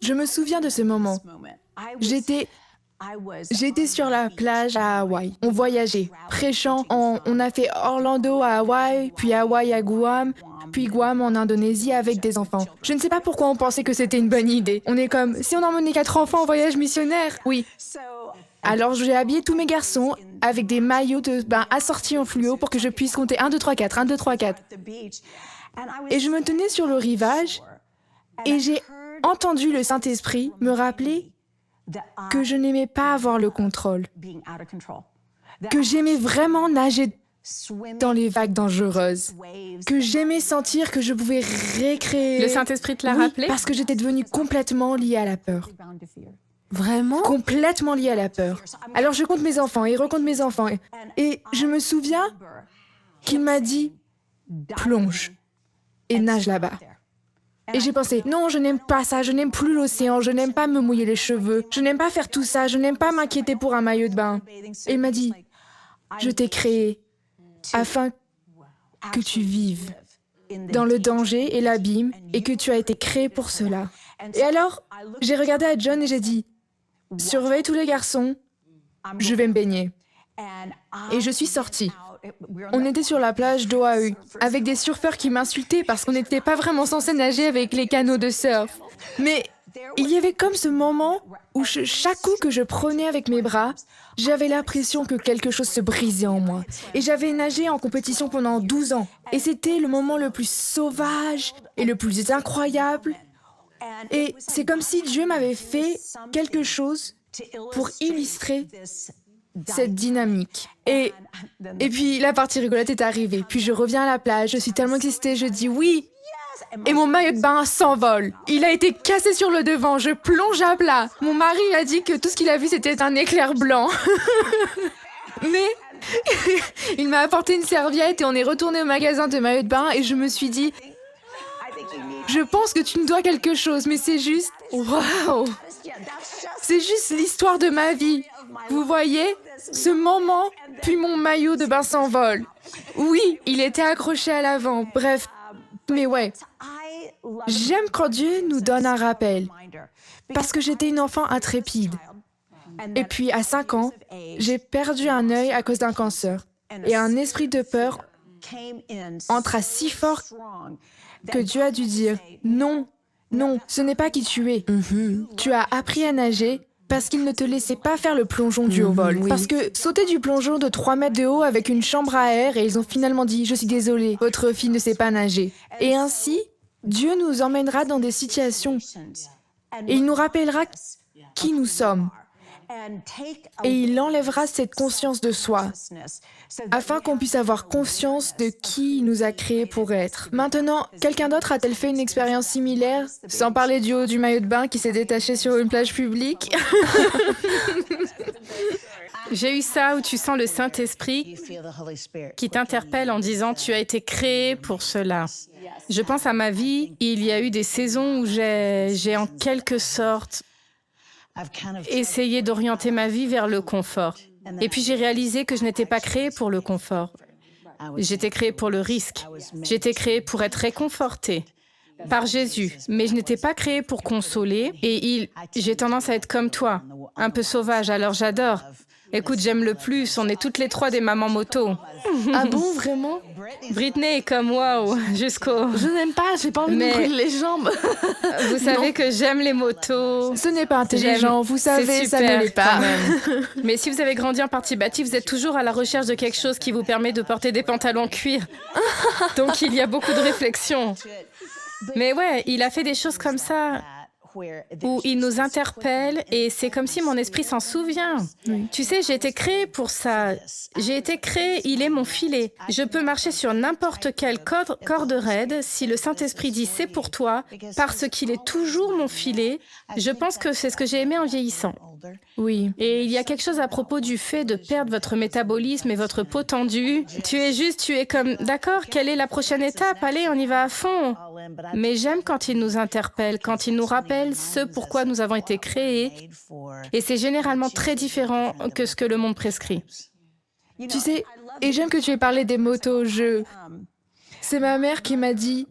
Je me souviens de ce moment. J'étais J'étais sur la plage à Hawaï. On voyageait, prêchant. On a fait Orlando à Hawaï, puis Hawaï à Guam, puis Guam en Indonésie avec des enfants. Je ne sais pas pourquoi on pensait que c'était une bonne idée. On est comme, si on emmenait 4 enfants en voyage missionnaire, oui. Alors j'ai habillé tous mes garçons avec des maillots de bain assortis en fluo pour que je puisse compter 1, 2, 3, 4, 1, 2, 3, 4. Et je me tenais sur le rivage et j'ai entendu le Saint-Esprit me rappeler que je n'aimais pas avoir le contrôle, que j'aimais vraiment nager dans les vagues dangereuses, que j'aimais sentir que je pouvais récréer. Le Saint-Esprit te l'a Oui, rappelé? parce que j'étais devenue complètement liée à la peur. Vraiment? Complètement liée à la peur. Alors je compte mes enfants et recompte mes enfants. Et je me souviens qu'il m'a dit « plonge et nage là-bas ». Et j'ai pensé, non, je n'aime pas ça, je n'aime plus l'océan, je n'aime pas me mouiller les cheveux, je n'aime pas faire tout ça, je n'aime pas m'inquiéter pour un maillot de bain. Et il m'a dit, je t'ai créé afin que tu vives dans le danger et l'abîme et que tu as été créé pour cela. Et alors, j'ai regardé à John et j'ai dit, surveille tous les garçons, je vais me baigner. Et je suis sortie. On était sur la plage d'Oahu, avec des surfeurs qui m'insultaient parce qu'on n'était pas vraiment censé nager avec les canots de surf. Mais il y avait comme ce moment où chaque coup que je prenais avec mes bras, j'avais l'impression que quelque chose se brisait en moi. Et j'avais nagé en compétition pendant 12 ans. Et c'était le moment le plus sauvage et le plus incroyable. Et c'est comme si Dieu m'avait fait quelque chose pour illustrer cette dynamique. Et puis la partie rigolote est arrivée. Puis je reviens à la plage, je suis tellement excitée, je dis oui. Et mon maillot de bain s'envole. Il a été cassé sur le devant, je plonge à plat. Mon mari a dit que tout ce qu'il a vu c'était un éclair blanc. Mais il m'a apporté une serviette et on est retourné au magasin de maillots de bain et je me suis dit, je pense que tu me dois quelque chose, mais c'est juste, waouh. C'est juste l'histoire de ma vie. Vous voyez, ce moment, puis mon maillot de bain s'envole. Oui, il était accroché à l'avant. Bref, mais ouais. J'aime quand Dieu nous donne un rappel. Parce que j'étais une enfant intrépide. Et puis, à 5 ans, j'ai perdu un œil à cause d'un cancer. Et un esprit de peur entra si fort que Dieu a dû dire « Non, non, ce n'est pas qui tu es. Tu as appris à nager parce qu'il ne te laissait pas faire le plongeon du haut vol. Oui. Parce que sauter du plongeon de 3 mètres de haut avec une chambre à air et ils ont finalement dit « Je suis désolée, votre fille ne sait pas nager. » Et ainsi, Dieu nous emmènera dans des situations et il nous rappellera qui nous sommes. Et il enlèvera cette conscience de soi, afin qu'on puisse avoir conscience de qui il nous a créés pour être. Maintenant, quelqu'un d'autre a-t-elle fait une expérience similaire, sans parler du haut du maillot de bain qui s'est détaché sur une plage publique? J'ai eu ça où tu sens le Saint-Esprit qui t'interpelle en disant « Tu as été créé pour cela ». Je pense à ma vie, il y a eu des saisons où j'ai en quelque sorte essayé d'orienter ma vie vers le confort. Et puis j'ai réalisé que je n'étais pas créée pour le confort. J'étais créée pour le risque. J'étais créée pour être réconfortée par Jésus. Mais je n'étais pas créée pour consoler. Et j'ai tendance à être comme toi, un peu sauvage. Alors j'adore. Écoute, j'aime le plus. On est toutes les 3 des mamans moto. Ah bon, vraiment? Britney est comme waouh, jusqu'au... Je n'aime pas, j'ai pas envie de me brûler les jambes. Vous savez que j'aime les motos. Ce n'est pas intelligent, vous savez, C'est ça super, ne l'est pas. quand même. Mais si vous avez grandi en partie bâtie, vous êtes toujours à la recherche de quelque chose qui vous permet de porter des pantalons cuir. Donc il y a beaucoup de réflexion. Mais ouais, il a fait des choses comme ça où il nous interpelle et c'est comme si mon esprit s'en souvient. Tu sais, j'ai été créée pour ça. J'ai été créée, il est mon filet. Je peux marcher sur n'importe quelle corde raide. Si le Saint-Esprit dit c'est pour toi, parce qu'il est toujours mon filet, je pense que c'est ce que j'ai aimé en vieillissant. Oui. Et il y a quelque chose à propos du fait de perdre votre métabolisme et votre peau tendue. Tu es comme, d'accord, quelle est la prochaine étape? Allez, on y va à fond. Mais j'aime quand il nous interpelle, quand il nous rappelle ce pourquoi nous avons été créés. Et c'est généralement très différent que ce que le monde prescrit. Tu sais, et j'aime que tu aies parlé des motos-jeux. C'est ma mère qui m'a dit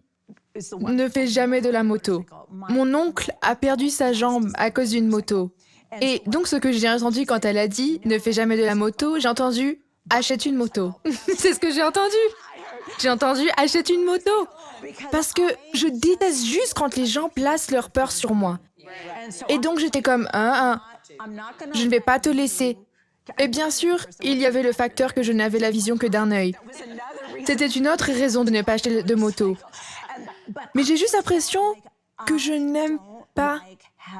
ne fais jamais de la moto. Mon oncle a perdu sa jambe à cause d'une moto. Et donc ce que j'ai entendu quand elle a dit « ne fais jamais de la moto », j'ai entendu « achète une moto ». C'est ce que j'ai entendu. J'ai entendu « achète une moto ». Parce que je déteste juste quand les gens placent leur peur sur moi. Et donc j'étais comme « je ne vais pas te laisser ». Et bien sûr, il y avait le facteur que je n'avais la vision que d'un œil. C'était une autre raison de ne pas acheter de moto. Mais j'ai juste l'impression que je n'aime pas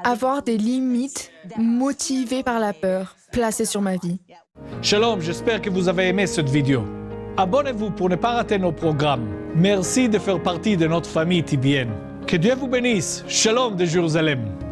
avoir des limites motivées par la peur placées sur ma vie. Shalom, j'espère que vous avez aimé cette vidéo. Abonnez-vous pour ne pas rater nos programmes. Merci de faire partie de notre famille TBN. Que Dieu vous bénisse. Shalom de Jérusalem.